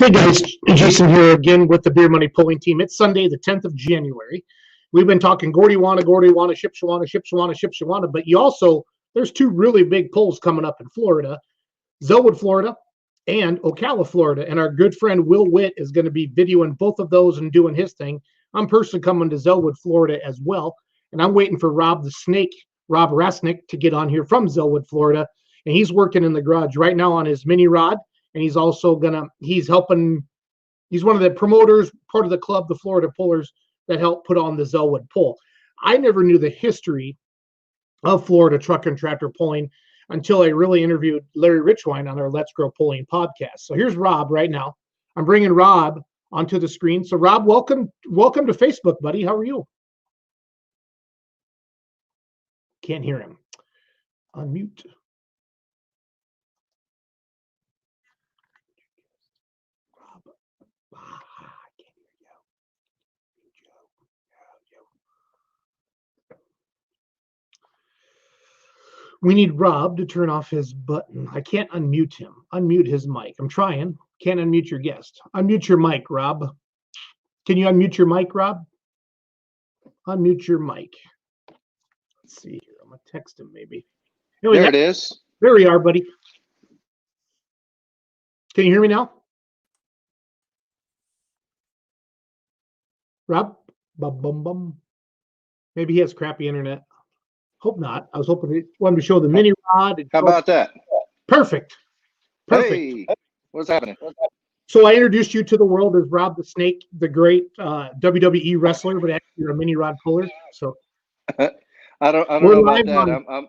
Hey guys, Jason here again with the Beer Money Pulling Team. It's Sunday, the 10th of January. We've been talking Gordiwana, Shipshawana, but there's two really big pulls coming up in Florida, Zellwood, Florida, and Ocala, Florida. And our good friend Will Witt is going to be videoing both of those and doing his thing. I'm personally coming to Zellwood, Florida as well. And I'm waiting for Rob Rasnick, to get on here from Zellwood, Florida. And he's working in the garage right now on his mini rod. And he's also he's one of the promoters, part of the club, the Florida Pullers, that helped put on the Zellwood Pull. I never knew the history of Florida truck and tractor pulling until I really interviewed Larry Richwine on our Let's Grow Pulling podcast. So here's Rob right now. I'm bringing Rob onto the screen. So Rob, welcome to Facebook, buddy. How are you? Can't hear him. Unmute. We need Rob to turn off his button. I can't unmute him. Unmute his mic. I'm trying. Can't unmute your guest. Unmute your mic, Rob. Can you unmute your mic, Rob? Unmute your mic. Let's see here. I'm going to text him maybe. Anyway, there it is. There we are, buddy. Can you hear me now? Rob? Bum, bum, bum. Maybe he has crappy internet. Hope not. I was hoping he wanted to show the mini rod. How about that? Perfect. Hey, what's happening? So I introduced you to the world as Rob the Snake, the great WWE wrestler, but actually you're a mini rod puller. So I don't know about that.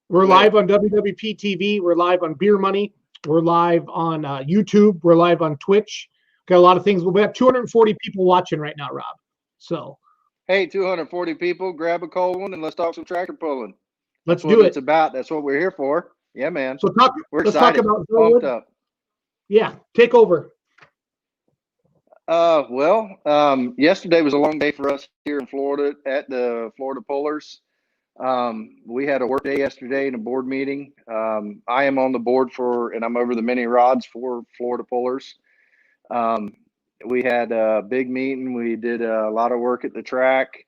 We're live on WWP TV. We're live on Beer Money. We're live on YouTube. We're live on Twitch. Got a lot of things. We have 240 people watching right now, Rob. So. Hey, 240 people, grab a cold one and let's talk some tractor pulling. Let's do it. That's what it's about. That's what we're here for. Yeah, man. So let's talk about Pumped up. Yeah, take over. Yesterday was a long day for us here in Florida at the Florida Pullers. We had a work day yesterday and a board meeting. I am on the board and I'm over the mini rods for Florida Pullers. We had a big meeting. We did a lot of work at the track.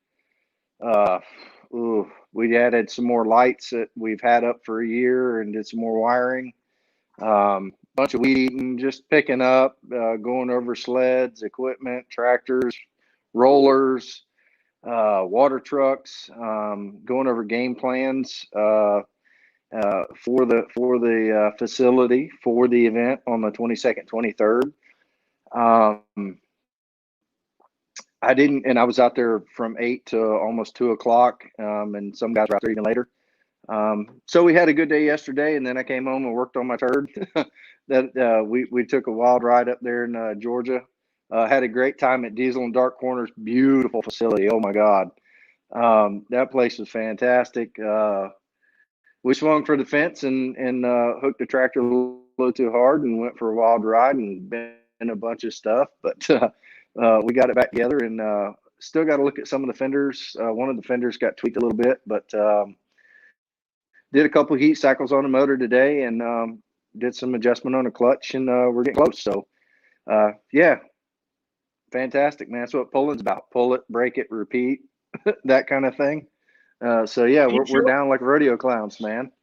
We added some more lights that we've had up for a year and did some more wiring. Bunch of weed eating, just picking up, going over sleds, equipment, tractors, rollers, water trucks, going over game plans for the facility for the event on the 22nd, 23rd. I was out there from 8 to almost 2 o'clock, and some guys were out there even later. So we had a good day yesterday, and then I came home and worked on my turd. We took a wild ride up there in Georgia. Had a great time at Diesel and Dark Corners. Beautiful facility. Oh my God, that place was fantastic. We swung for the fence and hooked the tractor a little too hard and went for a wild ride and bent a bunch of stuff, but we got it back together and still got to look at some of the fenders. One of the fenders got tweaked a little bit, but did a couple of heat cycles on the motor today and did some adjustment on the clutch, and we're getting close. So yeah, fantastic, man. That's what pulling's about. Pull it, break it, repeat, that kind of thing. So yeah, we're down like rodeo clowns, man.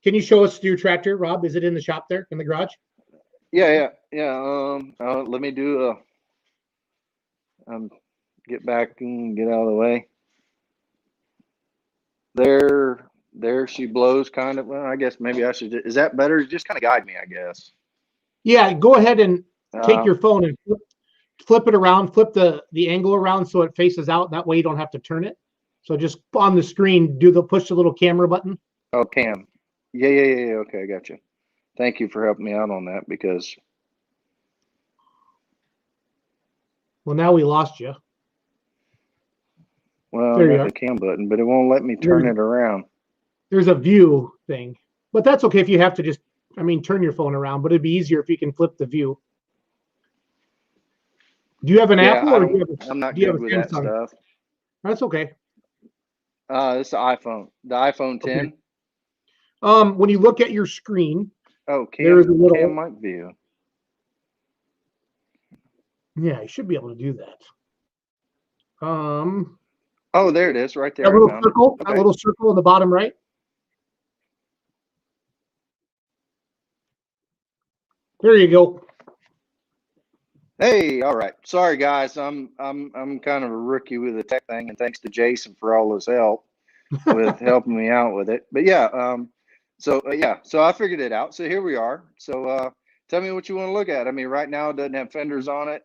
Can you show us your tractor, Rob? Is it in the shop there in the garage? Yeah. Let me do get back and get out of the way. There she blows kind of. Well, I guess maybe I should. Is that better? Just kind of guide me, I guess. Yeah, go ahead and take your phone and flip it around, flip the angle around so it faces out. That way you don't have to turn it. So just on the screen, push the little camera button. Oh, cam. Yeah. Okay, I got you. Thank you for helping me out on that because. Well, now we lost you. Well, I got the cam button, but it won't let me turn it around. There's a view thing, but that's okay if you have to just, turn your phone around, but it'd be easier if you can flip the view. Do you have an Apple or I'm not good with that stuff. That's okay. It's the iPhone 10. Okay. When you look at your screen, there's a little cam mic view. Yeah, you should be able to do that. Oh, there it is, right That there. I little found it. circle, that Okay. little circle in the bottom right. There you go. Hey, all right. Sorry, guys. I'm kind of a rookie with the tech thing, and thanks to Jason for all his help with helping me out with it. But yeah, so I figured it out. So here we are. So tell me what you want to look at. I mean, right now it doesn't have fenders on it.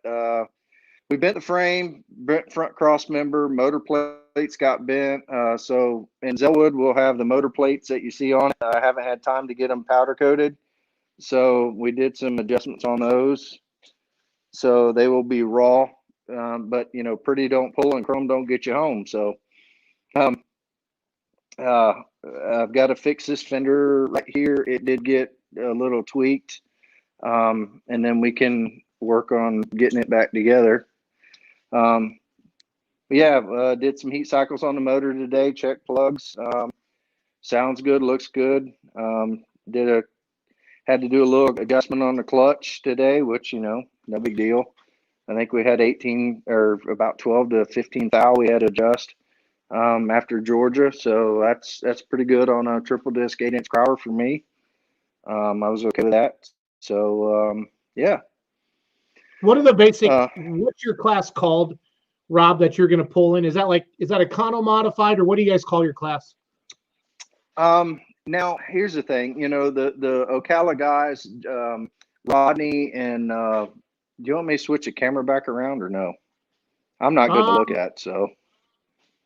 We bent the frame, bent front cross member, motor plates got bent. So in Zellwood, we'll have the motor plates that you see on it. I haven't had time to get them powder coated, so we did some adjustments on those. So they will be raw, but you know, pretty don't pull and chrome don't get you home. So um, uh, I've got to fix this fender right here. It did get a little tweaked, and then we can work on getting it back together. Um, yeah, did some heat cycles on the motor today. Check plugs. Sounds good. Looks good. Had to do a little adjustment on the clutch today, which, you know, no big deal. I think we had 18 or about 12 to 15 thou we had to adjust after Georgia. So that's pretty good on a triple disc 8-inch Crowder for me. I was okay with that. So yeah. What are the basic? What's your class called, Rob? That you're going to pull in? Is that a Kano modified, or what do you guys call your class? Now here's the thing. You know, the Ocala guys, Rodney and do you want me to switch the camera back around or no? I'm not good to look at, so.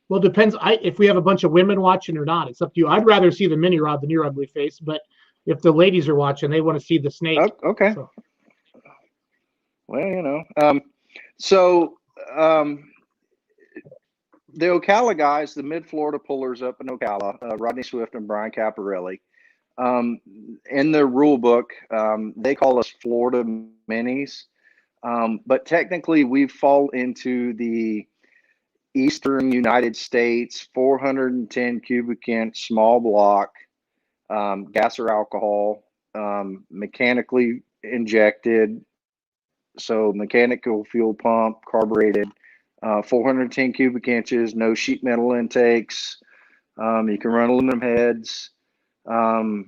Well, depends. If we have a bunch of women watching or not, it's up to you. I'd rather see the mini rod than your ugly face, but if the ladies are watching, they want to see the snake. Oh, okay. So. Well, you know, so the Ocala guys, the Mid-Florida pullers up in Ocala, Rodney Swift and Brian Caparelli, in their rule book, they call us Florida minis, but technically we fall into the Eastern United States 410 cubic inch small block, gas or alcohol, mechanically injected, so mechanical fuel pump, carbureted, 410 cubic inches, no sheet metal intakes. You can run aluminum heads. I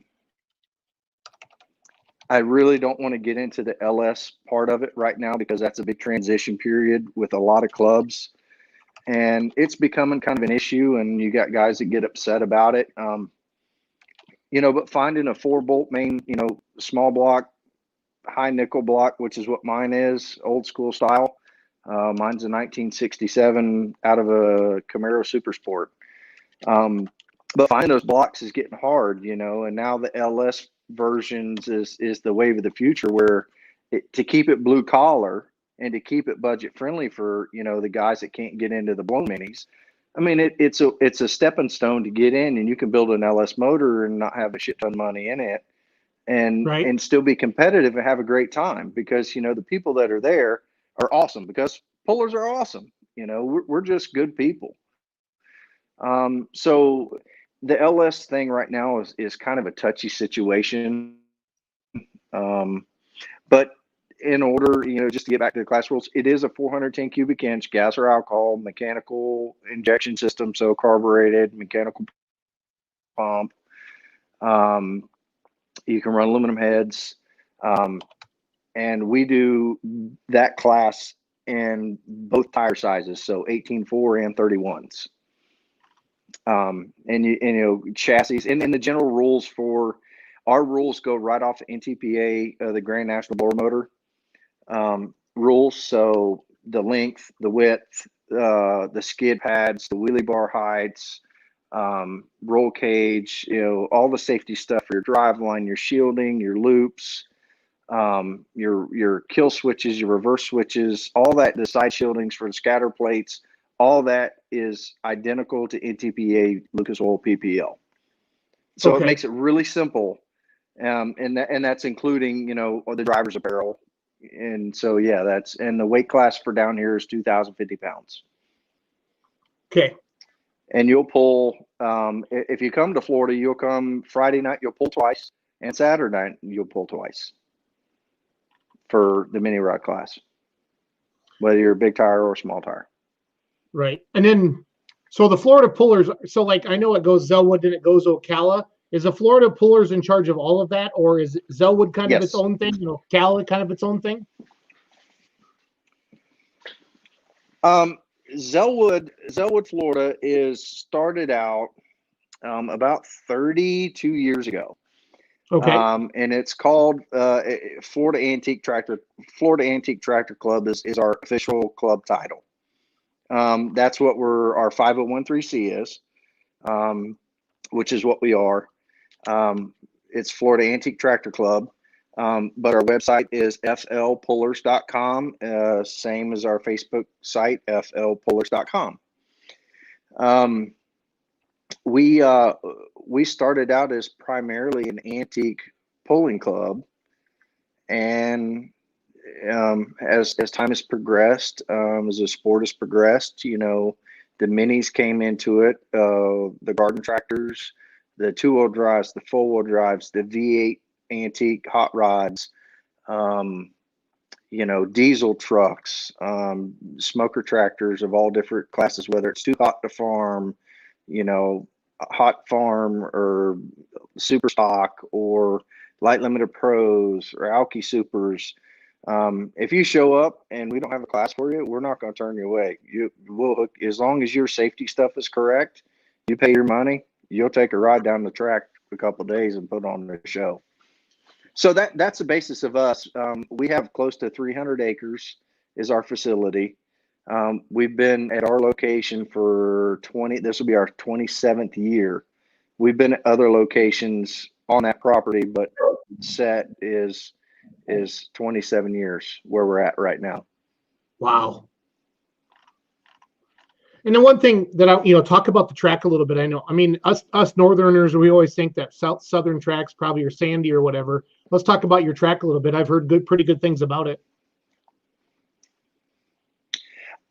really don't want to get into the LS part of it right now because that's a big transition period with a lot of clubs. And it's becoming kind of an issue, and you got guys that get upset about it. You know, but finding a 4-bolt main, you know, small block, high nickel block, which is what mine is, old school style. Mine's a 1967 out of a Camaro Super Sport. But finding those blocks is getting hard, you know, and now the LS versions is the wave of the future where to keep it blue collar and to keep it budget friendly for, you know, the guys that can't get into the blown minis. I mean, it's a stepping stone to get in, and you can build an LS motor and not have a shit ton of money in it and still be competitive and have a great time because, you know, the people that are there are awesome because pullers are awesome. You know, we're just good people. So the LS thing right now is kind of a touchy situation. But in order, you know, just to get back to the class rules, it is a 410 cubic inch gas or alcohol mechanical injection system. So carbureted mechanical pump. You can run aluminum heads. And we do that class in both tire sizes. So 18.4 and 31s. And you know, chassis and the general rules for our rules go right off of NTPA, the Grand National Blower Motor rules. So the length, the width, the skid pads, the wheelie bar heights, roll cage, you know, all the safety stuff for your drive line, your shielding, your loops, your kill switches, your reverse switches, all that, the side shieldings for the scatter plates, all that is identical to NTPA Lucas Oil PPL. So it makes it really simple. And that's including, you know, the driver's apparel. And so, yeah, and the weight class for down here is 2,050 pounds. Okay. And you'll pull, if you come to Florida, you'll come Friday night, you'll pull twice, and Saturday night, you'll pull twice for the mini rod class. whether you're a big tire or a small tire. Right. And then, so the Florida Pullers, so like I know it goes Zellwood and it goes Ocala. Is the Florida Pullers in charge of all of that, or is Zellwood kind of its Yes. own thing? Ocala kind of its own thing? Zellwood, Florida is started out about 32 years ago. Okay. And it's called Florida Antique Tractor. Florida Antique Tractor Club is our official club title. That's what our 501(c) is, which is what we are. It's Florida Antique Tractor Club. But our website is flpullers.com, same as our Facebook site, flpullers.com. We started out as primarily an antique pulling club, and as time has progressed, as the sport has progressed, the minis came into it, the garden tractors, the 2-wheel drives, the 4-wheel drives, the V8 antique hot rods, diesel trucks, smoker tractors of all different classes, whether it's too hot to farm, hot farm or super stock or light limited pros or Alki supers. If you show up and we don't have a class for you, we're not going to turn you away. We'll hook, as long as your safety stuff is correct, you pay your money, you'll take a ride down the track a couple of days and put on the show. So that's the basis of us. We have close to 300 acres is our facility. We've been at our location for this will be our 27th year. We've been at other locations on that property, but set is 27 years where we're at right now. Wow. And the one thing that I, talk about the track a little bit. I know, us Northerners, we always think that Southern tracks probably are sandy or whatever. Let's talk about your track a little bit. I've heard pretty good things about it.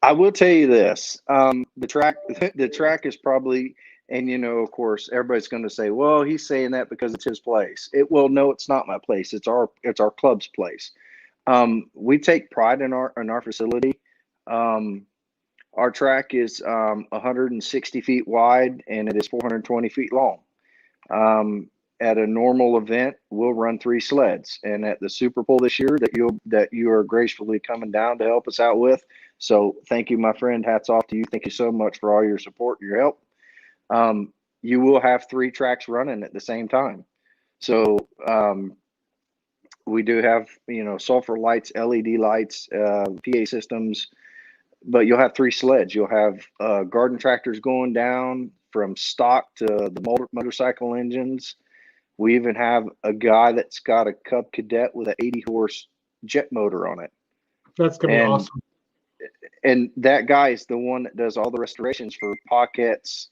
I will tell you this: the track is probably, and of course, everybody's going to say, "Well, he's saying that because it's his place." No, it's not my place. It's our club's place. We take pride in our facility. Our track is 160 feet wide and it is 420 feet long. At a normal event, we'll run 3 sleds, and at the Super Pull this year that you are gracefully coming down to help us out with. So thank you, my friend. Hats off to you. Thank you so much for all your support and your help. You will have 3 tracks running at the same time. So we do have sulfur lights, LED lights, PA systems. But you'll have 3 sleds. You'll have garden tractors going down from stock to the motorcycle engines. We even have a guy that's got a Cub Cadet with an 80-horse jet motor on it. That's going to be awesome. And that guy is the one that does all the restorations for Pawcat's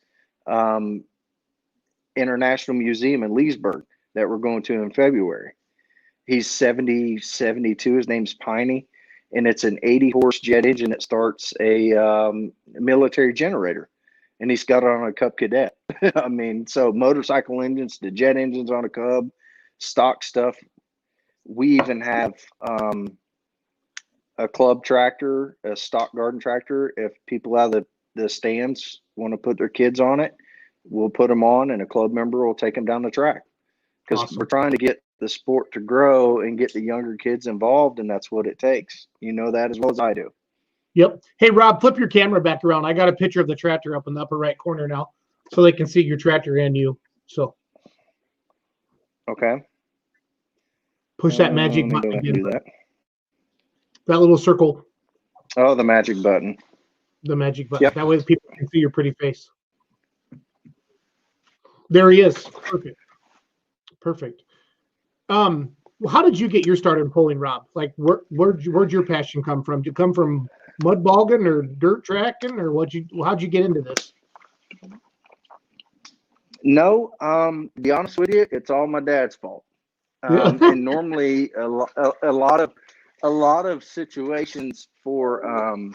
International Museum in Leesburg that we're going to in February. He's 72. His name's Piney. And it's an 80-horse jet engine that starts a military generator. And he's got it on a Cub Cadet. So motorcycle engines, the jet engines on a Cub, stock stuff. We even have a club tractor, a stock garden tractor. If people out of the stands want to put their kids on it, we'll put them on, and a club member will take them down the track. Because we're trying to get the sport to grow and get the younger kids involved, and that's what it takes. You know that as well as I do. Yep. Hey, Rob, flip your camera back around. I got a picture of the tractor up in the upper right corner now, so they can see your tractor and you. So, okay. Push that magic button again. Do that. That little circle. Oh, the magic button. The magic button. Yep. That way people can see your pretty face. There he is. Perfect. Perfect. How did you get your start in pulling, Rob? Like, where'd your passion come from? Did you come from mud bogging or dirt tracking, or how'd you get into this? No, to be honest with you, it's all my dad's fault. And normally a lot of situations for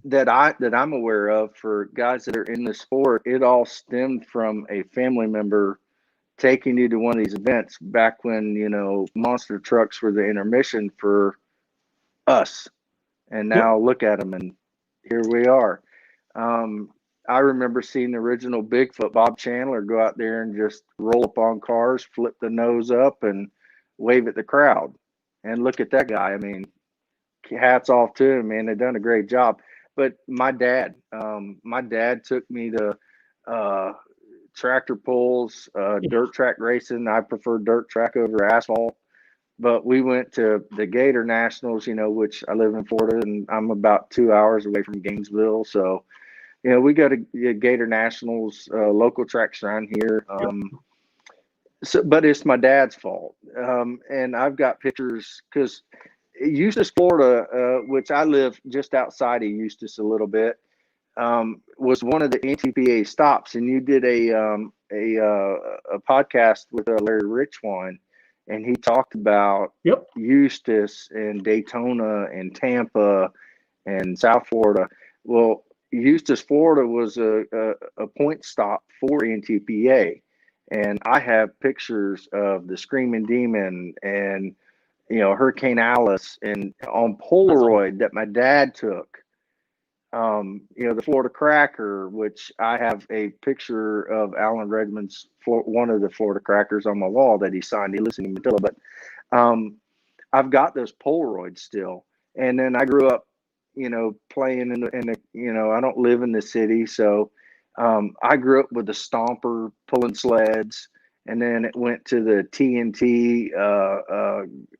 that I'm aware of for guys that are in the sport, it all stemmed from a family member taking you to one of these events back when monster trucks were the intermission for us. And Yep. now look at them, and here we are. I remember seeing the original Bigfoot, Bob Chandler, go out there and just roll up on cars, flip the nose up, and wave at the crowd. And look at that guy. I mean, hats off to him, man. They've done a great job. But my dad took me to uh, tractor pulls, dirt track racing. I prefer dirt track over asphalt. But we went to the Gator Nationals, which I live in Florida, and I'm about 2 hours away from Gainesville. So, we go to Gator Nationals, local tracks around here. But it's my dad's fault. And I've got pictures because Eustis, Florida, which I live just outside of Eustis a little bit, was one of the NTPA stops. And you did a podcast with Larry Richwine, and he talked about Yep. Eustis and Daytona and Tampa and South Florida. Well, Eustis, Florida was a point stop for NTPA. And I have pictures of the Screaming Demon and, Hurricane Alice and on Polaroid that my dad took. The Florida Cracker, which I have a picture of Alan Redmond's, one of the Florida Crackers on my wall that he signed. He listened to Matilda, but I've got those Polaroids still. And then I grew up, playing in the, I don't live in the city. So I grew up with the Stomper pulling sleds. And then it went to the TNT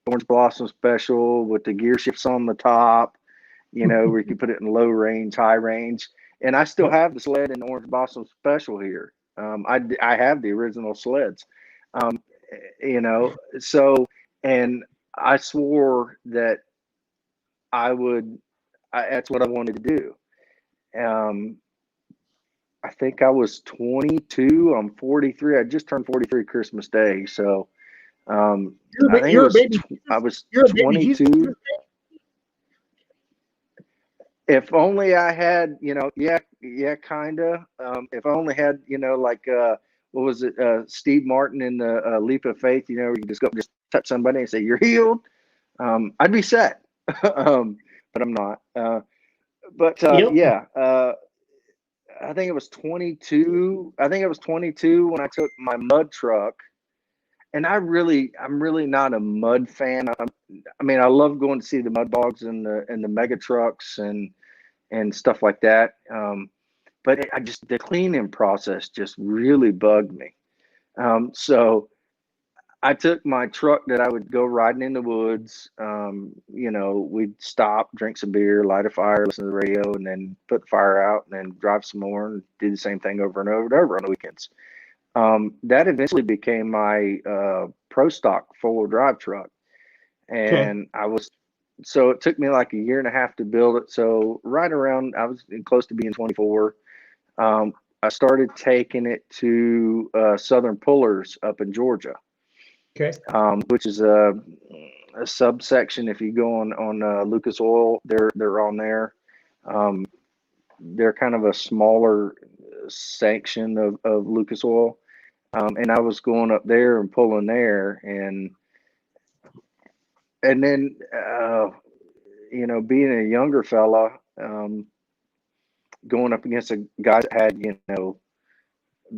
Orange Blossom Special with the gear shifts on the top, where you can put it in low range, high range. And I still have the sled in the Orange Blossom Special here. I have the original sleds, so, and I swore that that's what I wanted to do. I think I was 22. I'm 43. I just turned 43 Christmas Day. So, I think You're a baby. I was You're a baby. 22. If only I had, yeah, kinda. If I only had, like, what was it, Steve Martin in the Leap of Faith, where you just go, just touch somebody and say, "You're healed." I'd be set. But I'm not. Yep. Yeah, I think it was 22. I think it was 22 when I took my mud truck. And I'm really not a mud fan. I mean, I love going to see the mud bogs and the mega trucks and stuff like that. But the cleaning process just really bugged me. So I took my truck that I would go riding in the woods. We'd stop, drink some beer, light a fire, listen to the radio, and then put the fire out, and then drive some more and do the same thing over and over and over on the weekends. That eventually became my pro stock 4-wheel drive truck. And so it took me like a year and a half to build it. So right around, I was close to being 24. I started taking it to Southern Pullers up in Georgia, which is a subsection. If you go on Lucas Oil, they're on there. They're kind of a smaller section of Lucas Oil. And I was going up there and pulling there, and then being a younger fella, going up against a guy that had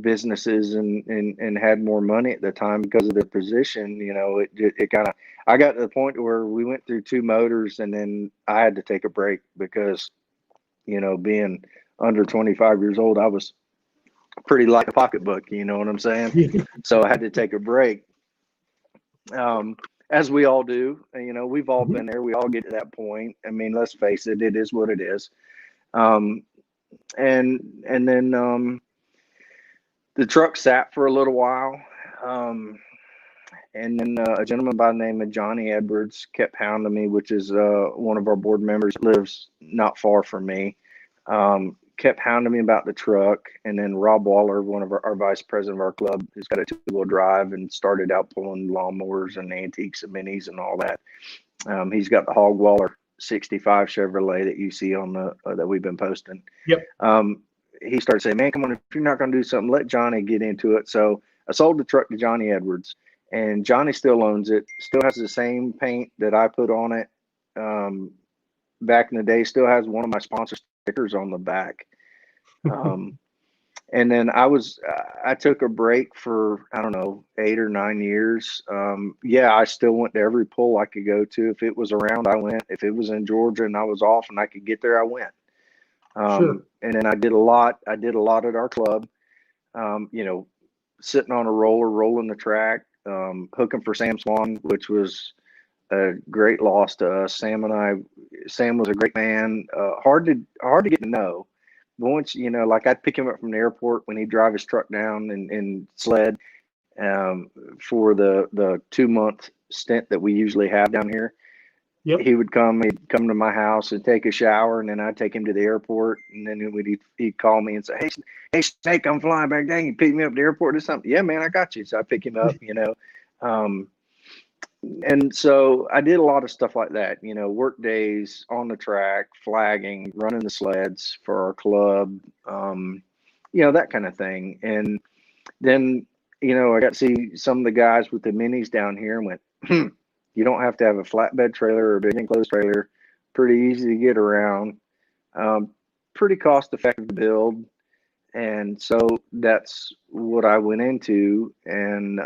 businesses and had more money at the time because of their position, it kind of, I got to the point where we went through 2 motors, and then I had to take a break because being under 25 years old, I was pretty like a pocketbook, you know what I'm saying? So I had to take a break. As we all do, we've all been there. We all get to that point. I mean, let's face it, it is what it is. And then the truck sat for a little while. And then a gentleman by the name of Johnny Edwards kept hounding me, which is one of our board members, lives not far from me. Kept hounding me about the truck. And then Rob Waller, one of our vice president of our club, who's got a 2-wheel drive and started out pulling lawnmowers and antiques and minis and all that. He's got the Hog Waller 65 Chevrolet that you see on that we've been posting. Yep. He started saying, "Man, come on, if you're not going to do something, let Johnny get into it." So I sold the truck to Johnny Edwards, and Johnny still owns it, still has the same paint that I put on it. back in the day still has one of my sponsor stickers on the back. And then I took a break for, I don't know, 8 or 9 years. Yeah, I still went to every pull I could go to. If it was around, I went. If it was in Georgia and I was off and I could get there, I went. Sure. And then I did a lot at our club, sitting on a roller, rolling the track, hooking for Sam Swan, which was a great loss to us. Sam was a great man, hard to get to know. Once, like I'd pick him up from the airport when he'd drive his truck down and sled, for the 2-month stint that we usually have down here. Yep. He'd come to my house and take a shower, and then I'd take him to the airport, and then he'd call me and say, hey Snake, I'm flying back down. You pick me up at the airport or something? Yeah, man, I got you. So I pick him up, and so I did a lot of stuff like that, work days on the track, flagging, running the sleds for our club, that kind of thing. And then, I got to see some of the guys with the minis down here and went, you don't have to have a flatbed trailer or a big enclosed trailer. Pretty easy to get around, pretty cost effective to build. And so that's what I went into. And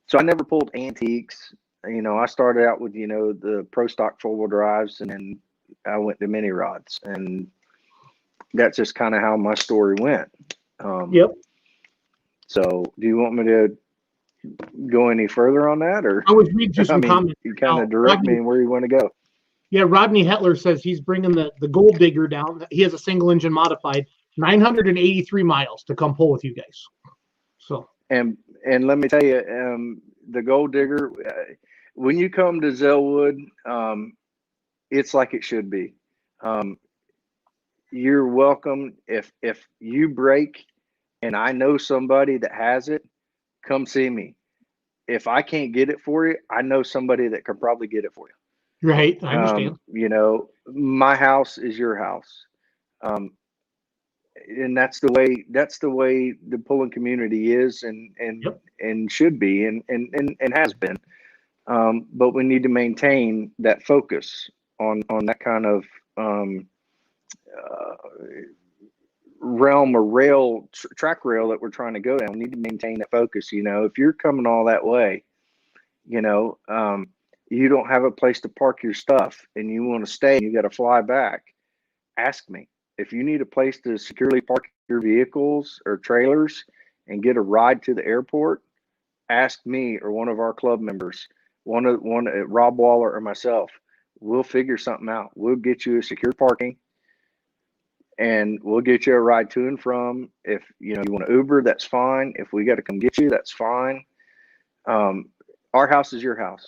so I never pulled antiques. I started out with, the pro stock 4-wheel drives, and then I went to mini rods. And that's just kind of how my story went. Yep. So do you want me to go any further on that, or I was reading just some comments. You kind of direct me where you want to go. Yeah, Rodney Hetler says he's bringing the Gold Digger down. He has a single engine modified, 983 miles to come pull with you guys. So and let me tell you, the Gold Digger, when you come to Zellwood, it's like it should be. You're welcome. If you break and I know somebody that has it, come see me. If I can't get it for you, I know somebody that can probably get it for you. Right, I understand. My house is your house, and that's the way the pulling community is, and should be, and has been. But we need to maintain that focus on that kind of realm or track rail that we're trying to go down. We need to maintain that focus. If you're coming all that way, you don't have a place to park your stuff and you want to stay and you got to fly back, ask me. If you need a place to securely park your vehicles or trailers and get a ride to the airport, ask me or one of our club members, one Rob Waller or myself. We'll figure something out. We'll get you a secure parking, and we'll get you a ride to and from. If you want to Uber, that's fine. If we got to come get you, that's fine. Our house is your house.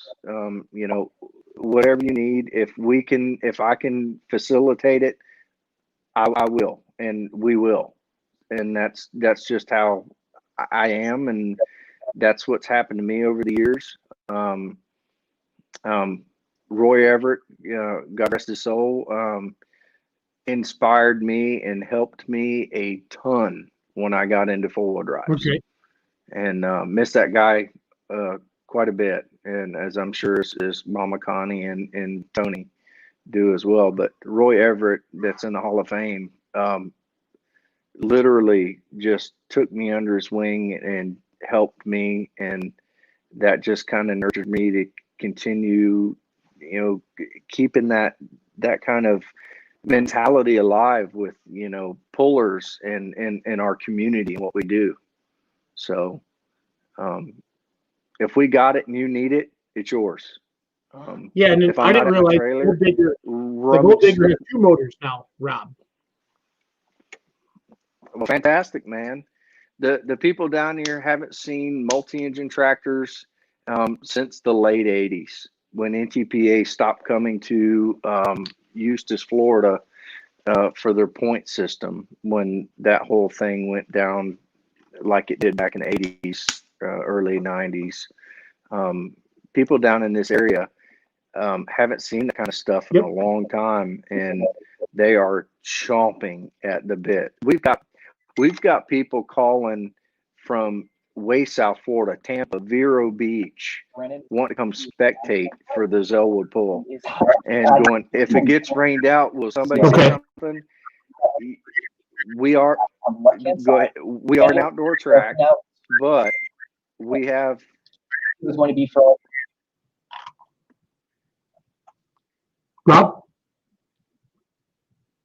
Whatever you need, if I can facilitate it, I will, and we will. And that's just how I am, and that's what's happened to me over the years. Roy Everett, God rest his soul, inspired me and helped me a ton when I got into 4-wheel drives. Okay. And miss that guy quite a bit, and as I'm sure as Mama Connie and Tony do as well. But Roy Everett, that's in the Hall of Fame, literally just took me under his wing and helped me, and that just kind of nurtured me to continue, keeping that kind of mentality alive with pullers and our community and what we do. So if we got it and you need it, it's yours. Yeah, and I didn't realize the Gold Digger has 2 motors now, Rob. Well, fantastic, man. The people down here haven't seen multi-engine tractors since the late 80s, when NTPA stopped coming to Eustis, Florida, for their point system, when that whole thing went down like it did back in the 80s, early 90s. People down in this area haven't seen that kind of stuff in a long time, and they are chomping at the bit. We've got people calling from way South Florida, Tampa, Vero Beach, want to come spectate for the Zellwood Pull, and going, if it gets rained out, will somebody say something? We are an outdoor track, but we have. It was going to be for Rob?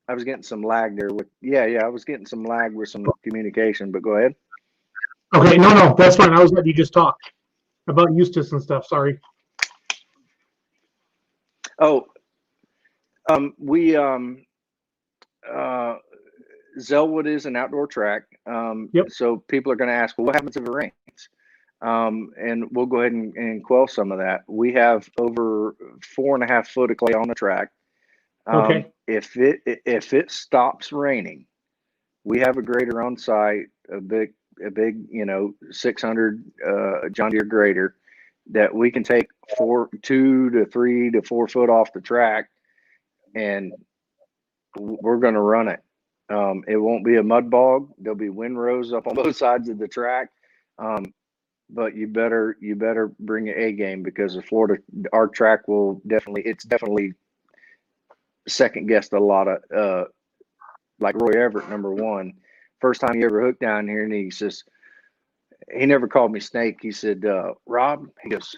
I was getting some lag there with I was getting some lag with some communication, but go ahead. Okay, no, that's fine. I was letting you just talk about Eustace and stuff. Sorry. Oh, we Zellwood is an outdoor track. Yep. So people are going to ask, well, what happens if it rains? And we'll go ahead and quell some of that. We have over 4.5 foot of clay on the track. Okay. If it stops raining, we have a grader on site, a big 600 John Deere grader that we can take 2 to 3 to 4 foot off the track, and we're going to run it. It won't be a mud bog. There'll be windrows up on both sides of the track. But you better bring your A game, because the Florida, our track will definitely second guessed a lot of like Roy Everett, number one. First time he ever hooked down here, and he says, he never called me Snake. He said, Rob, he goes,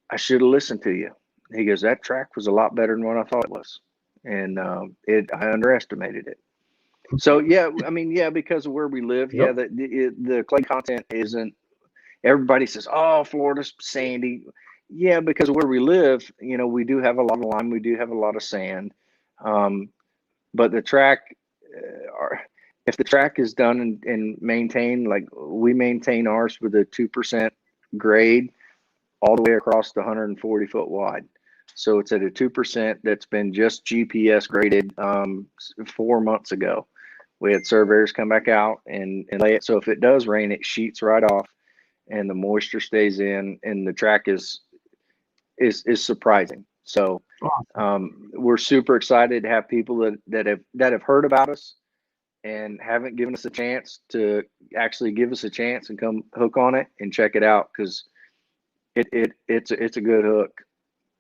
I should have listened to you. He goes, that track was a lot better than what I thought it was. And I underestimated it. So because of where we live, Yep. the clay content isn't. Everybody says, oh, Florida's sandy. Yeah, because of where we live, we do have a lot of lime, we do have a lot of sand. But the track, if the track is done and maintained, like we maintain ours with a 2% grade all the way across the 140 foot wide. So it's at a 2% that's been just GPS graded 4 months ago. We had surveyors come back out and lay it. So if it does rain, it sheets right off and the moisture stays in, and the track is surprising. So we're super excited to have people that have heard about us and haven't given us a chance to actually give us a chance and come hook on it and check it out, because it's a good hook.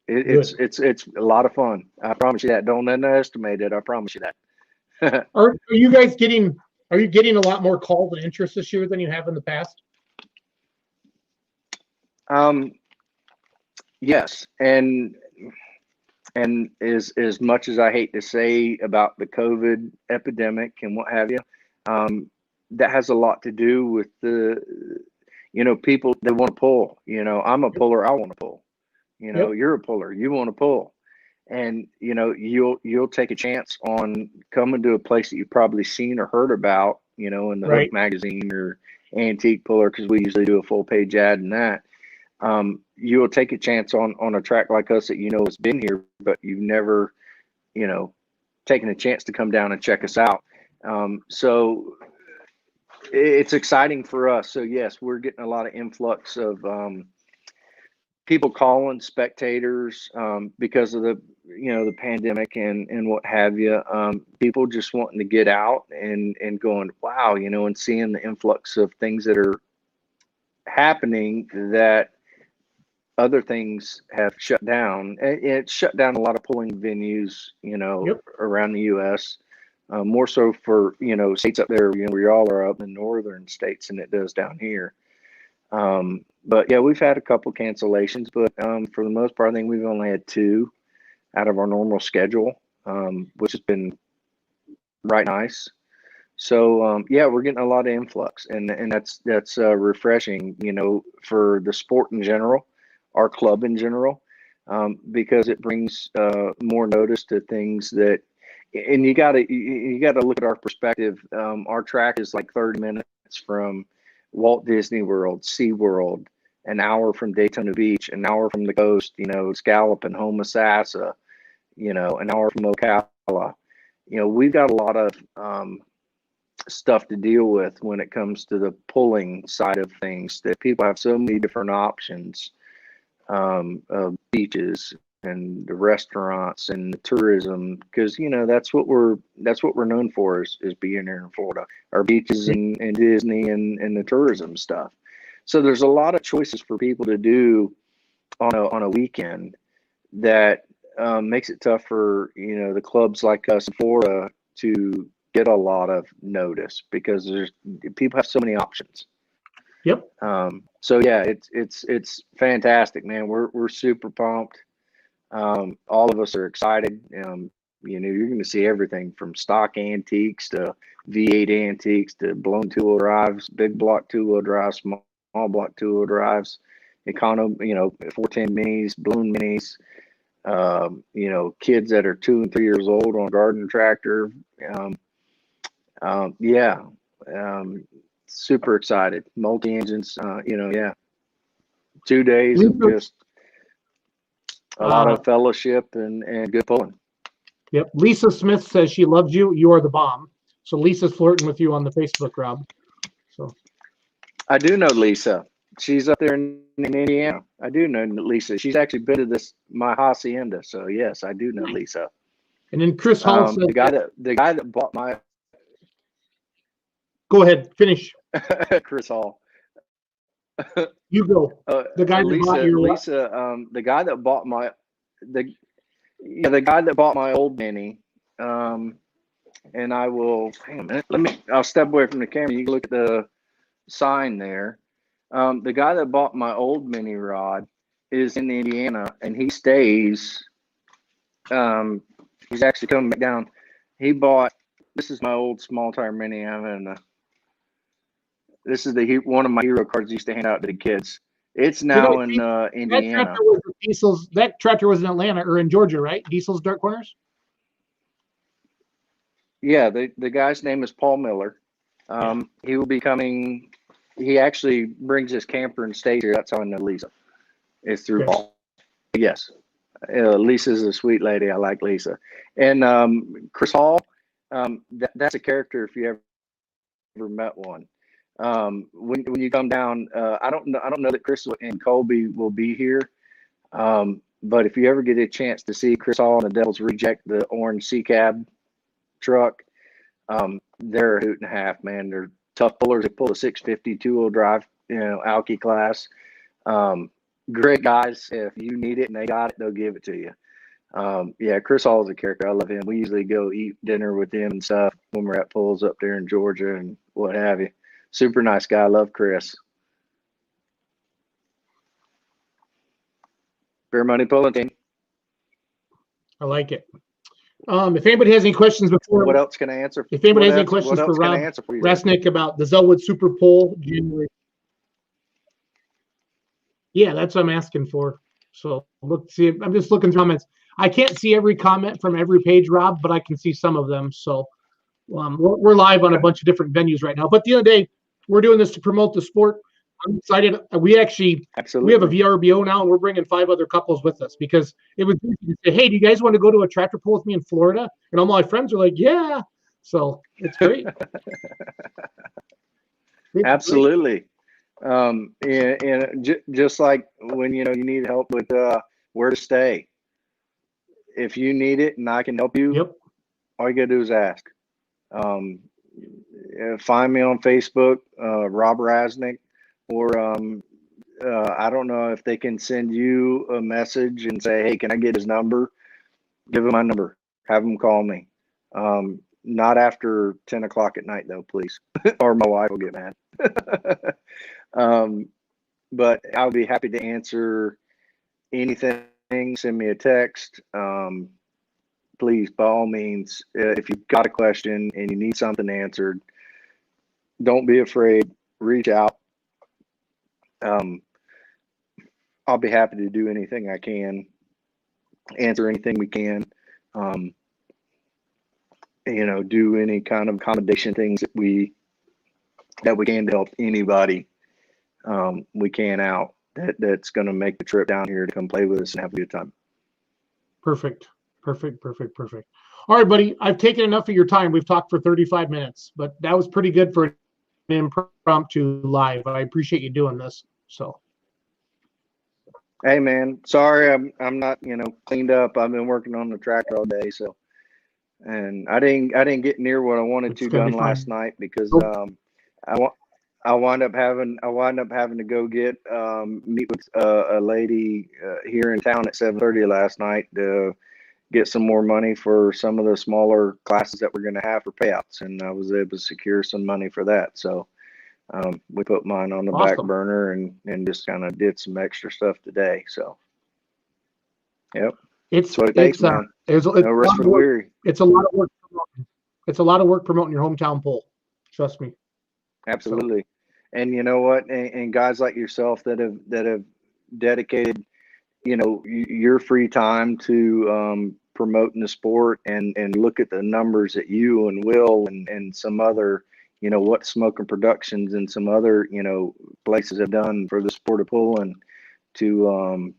It's a lot of fun. I promise you that. Don't underestimate it. I promise you that. Are you guys getting a lot more calls and interest this year than you have in the past? Yes, and as much as I hate to say about the COVID epidemic and what have you, that has a lot to do with the people that want to pull. I'm a puller. I want to pull. Yep. You're a puller. You want to pull, and you'll take a chance on coming to a place that you've probably seen or heard about. In the Hook magazine or Antique Puller, because we usually do a full page ad in that. You will take a chance on a track like us that has been here, but you've never, taken a chance to come down and check us out. So it's exciting for us. So yes, we're getting a lot of influx of people calling, spectators, because of the pandemic and what have you. People just wanting to get out and going, wow, and seeing the influx of things that are happening that other things have shut down. It shut down a lot of pulling venues, around the U.S. More so for states up there, where y'all are up in the northern states, than it does down here. But yeah, we've had a couple cancellations, but for the most part, I think we've only had 2 out of our normal schedule, which has been right nice. So we're getting a lot of influx, and that's refreshing, for the sport in general, our club in general, because it brings more notice to things that, and you gotta look at our perspective. Our track is like 30 minutes from Walt Disney World, SeaWorld, an hour from Daytona Beach, an hour from the coast, Scallop and Homosassa, an hour from Ocala. We've got a lot of stuff to deal with when it comes to the pulling side of things, that people have so many different options of beaches, and the restaurants and the tourism, because that's what we're known for is being here in Florida, our beaches and Disney and the tourism stuff. So there's a lot of choices for people to do on a weekend that makes it tough for the clubs like us in Florida to get a lot of notice, because people have so many options. Yep. So yeah, it's fantastic, man. We're super pumped. All of us are excited. You're going to see everything from stock antiques to V8 antiques to blown two-wheel drives, big block two-wheel drives, small block two-wheel drives, econo, 410 minis, balloon minis. Kids that are 2 and 3 years old on a garden tractor. Yeah. Super excited. Multi-engines. Yeah. 2 days of just a lot of fellowship and good pulling. Yep. Lisa Smith says she loves you. You are the bomb. So Lisa's flirting with you on the Facebook, Rob. So I do know Lisa. She's up there in Indiana. I do know Lisa. She's actually been to my hacienda. So yes, I do know Lisa. And then Chris Hall says the guy that bought my. Go ahead, finish. Chris Hall. You go. The guy Lisa, that bought your Lisa, the guy that bought the guy that bought my old Mini, and I will hang on a minute. I'll step away from the camera. You can look at the sign there. The guy that bought my old mini rod is in Indiana, and he stays. He's actually coming back down. He bought. This is my old small tire mini. This is one of my hero cards I used to hand out to the kids. It's now in Indiana. That tractor was in Atlanta or in Georgia, right? Diesel's Dirt Corners. Yeah, the guy's name is Paul Miller. He will be coming. He actually brings his camper and stays here. That's how I know Lisa. It's through Paul. Yes. Lisa's a sweet lady. I like Lisa. And Chris Hall, that's a character if you ever met one. When you come down, I don't know that Chris and Colby will be here. But if you ever get a chance to see Chris Hall and the Devil's Reject, the orange C cab truck, they're a hoot and a half, man. They're tough pullers. They pull a 650 two-wheel drive, Alki class. Great guys. If you need it and they got it, they'll give it to you. Yeah, Chris Hall is a character. I love him. We usually go eat dinner with him and stuff when we're at pulls up there in Georgia and what have you. Super nice guy. I love Chris. Fair Money Pulling Team. I like it. If anybody has any questions before, what else can I answer? If anybody has any questions for Rob Resnick about the Zellwood Super Pull, January. Yeah, that's what I'm asking for. So see. I'm just looking through comments. I can't see every comment from every page, Rob, but I can see some of them. So we're live on a bunch of different venues right now. But the other day, we're doing this to promote the sport. I'm excited. We have a VRBO now, and we're bringing 5 other couples with us because it was easy to say, hey, do you guys want to go to a tractor pull with me in Florida? And all my friends are like, yeah. So it's great. Absolutely. And just like when you need help with where to stay, if you need it and I can help you, yep, all you gotta do is ask. Find me on Facebook, Rob Rasnick, or I don't know if they can send you a message and say, hey, can I get his number? Give him my number. Have him call me. Not after 10 o'clock at night though, please, or my wife will get mad. But I'll be happy to answer anything. Send me a text. Please, by all means, if you've got a question and you need something answered, don't be afraid. Reach out. I'll be happy to do anything I can, answer anything we can. Do any kind of accommodation things that we can to help anybody we can out that's going to make the trip down here to come play with us and have a good time. Perfect. All right, buddy. I've taken enough of your time. We've talked for 35 minutes, but that was pretty good for an impromptu live. I appreciate you doing this. So Hey man, sorry I'm not cleaned up. I've been working on the tractor all day, so and I didn't get near what I wanted It's to gonna be done last fine. night because Nope. I wa- I wind up having to go get meet with a lady here in town at 7:30 last night to get some more money for some of the smaller classes that we're going to have for payouts, and I was able to secure some money for that. So we put mine on the back Awesome. burner and just kind of did some extra stuff today. So yep, It's that's what it takes, it's man. it's a No rest lot for of the work. weary. It's a lot of work. It's a lot of work promoting your hometown poll. Trust me. So Absolutely. And you know what? And guys like yourself that have dedicated, your free time to promoting the sport and look at the numbers that you and Will and some other, what Smoking Productions and some other, places have done for the sport of pulling to,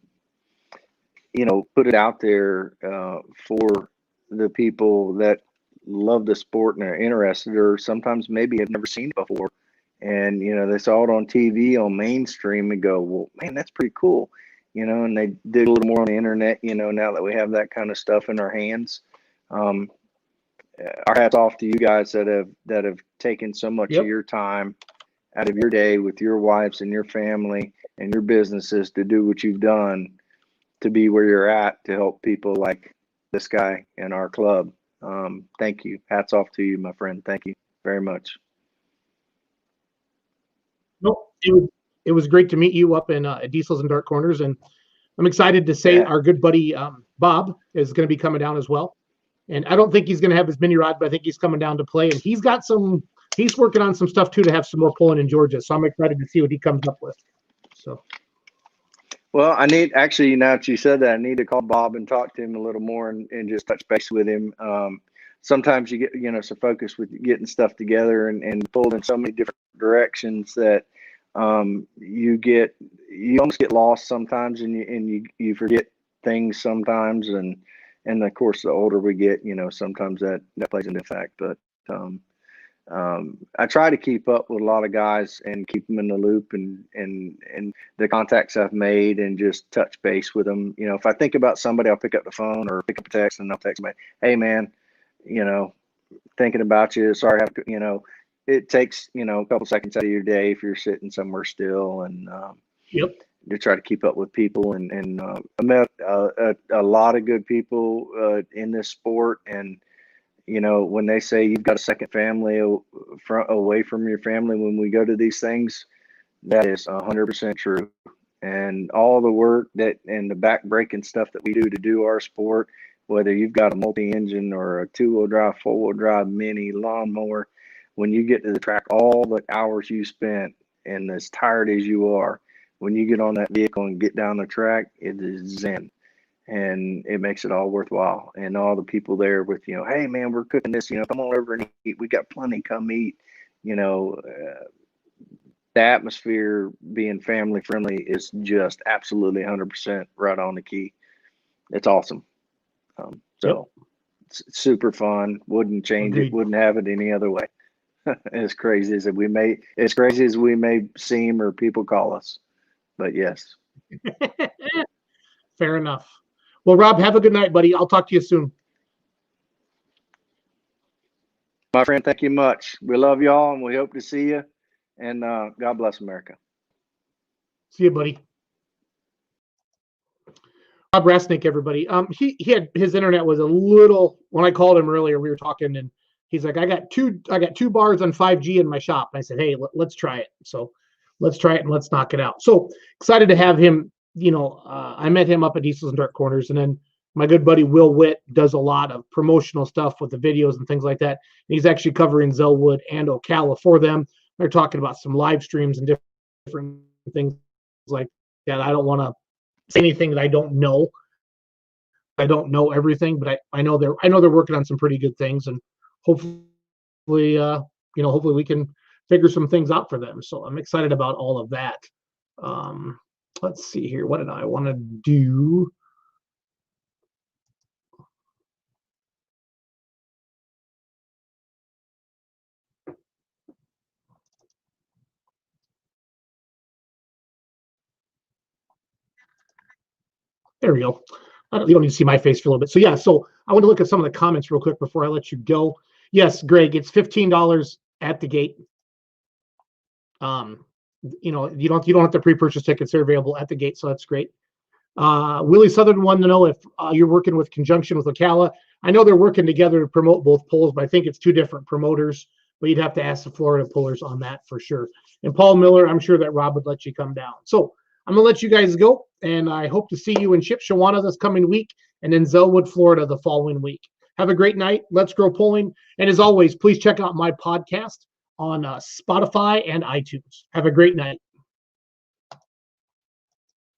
put it out there for the people that love the sport and are interested, or sometimes maybe have never seen it before. And, they saw it on TV on mainstream and go, well, man, that's pretty cool. And they did a little more on the internet, now that we have that kind of stuff in our hands. Um, our hats off to you guys that have taken so much of yep, your time out of your day with your wives and your family and your businesses to do what you've done to be where you're at to help people like this guy in our club. Thank you. Hats off to you, my friend. Thank you very much. nope. It was great to meet you up in at Diesels and Dark Corners, and I'm excited to say Yeah. our good buddy Bob is going to be coming down as well. And I don't think he's going to have his mini rod, but I think he's coming down to play. And he's got some. He's working on some stuff too to have some more pulling in Georgia. So I'm excited to see what he comes up with. So Well, I need actually, now that you said that, I need to call Bob and talk to him a little more and just touch base with him. Sometimes you get, so focused with getting stuff together and pulled in so many different directions that you almost get lost sometimes and you forget things sometimes. And of course, the older we get, sometimes that plays into effect. But um, I try to keep up with a lot of guys and keep them in the loop and the contacts I've made and just touch base with them. If I think about somebody, I'll pick up the phone or pick up a text and I'll text them, hey man, you know, thinking about you. Sorry, it takes, a couple seconds out of your day if you're sitting somewhere still and yep, to try to keep up with people. And I met a lot of good people in this sport. And when they say you've got a second family away from your family when we go to these things, that is 100% true. And all the work that and the back breaking stuff that we do to do our sport, whether you've got a multi-engine or a two-wheel drive, four-wheel drive, mini, lawnmower, when you get to the track, all the hours you spent and as tired as you are, when you get on that vehicle and get down the track, it is zen and it makes it all worthwhile. And all the people there with, hey man, we're cooking this, come on over and eat. We got plenty, come eat. The atmosphere being family friendly is just absolutely 100% right on the key. It's awesome. yep, So it's super fun. Wouldn't change it. agreed. Wouldn't have it any other way. As crazy as we may seem or people call us, but yes. Fair enough. Well, Rob, have a good night, buddy. I'll talk to you soon. My friend, thank you much. We love y'all and we hope to see you. And God bless America. See you, buddy. Rob Rasnick, everybody. He had his internet was a little when I called him earlier. We were talking, and he's like, I got two bars on 5G in my shop. And I said, hey, let's try it. So let's try it and let's knock it out. So excited to have him. I met him up at Diesels and Dark Corners, and then my good buddy Will Witt does a lot of promotional stuff with the videos and things like that. And he's actually covering Zellwood and Ocala for them. They're talking about some live streams and different things like that. I don't want to say anything that I don't know. I don't know everything, but I know they're working on some pretty good things, and hopefully, hopefully we can figure some things out for them. So I'm excited about all of that. Um, let's see here. What did I want to do? There we go. You don't need to see my face for a little bit. So yeah, so I want to look at some of the comments real quick before I let you go. Yes, Greg, it's $15 at the gate. You don't have to pre-purchase tickets; they're available at the gate, so that's great. Willie Southern wanted to know if you're working with conjunction with Ocala. I know they're working together to promote both pulls, but I think it's two different promoters. But you'd have to ask the Florida pullers on that for sure. And Paul Miller, I'm sure that Rob would let you come down. So I'm gonna let you guys go, and I hope to see you in Shipshewana this coming week, and in Zellwood, Florida, the following week. Have a great night. Let's grow pulling, and as always, please check out my podcast on Spotify and iTunes. Have a great night.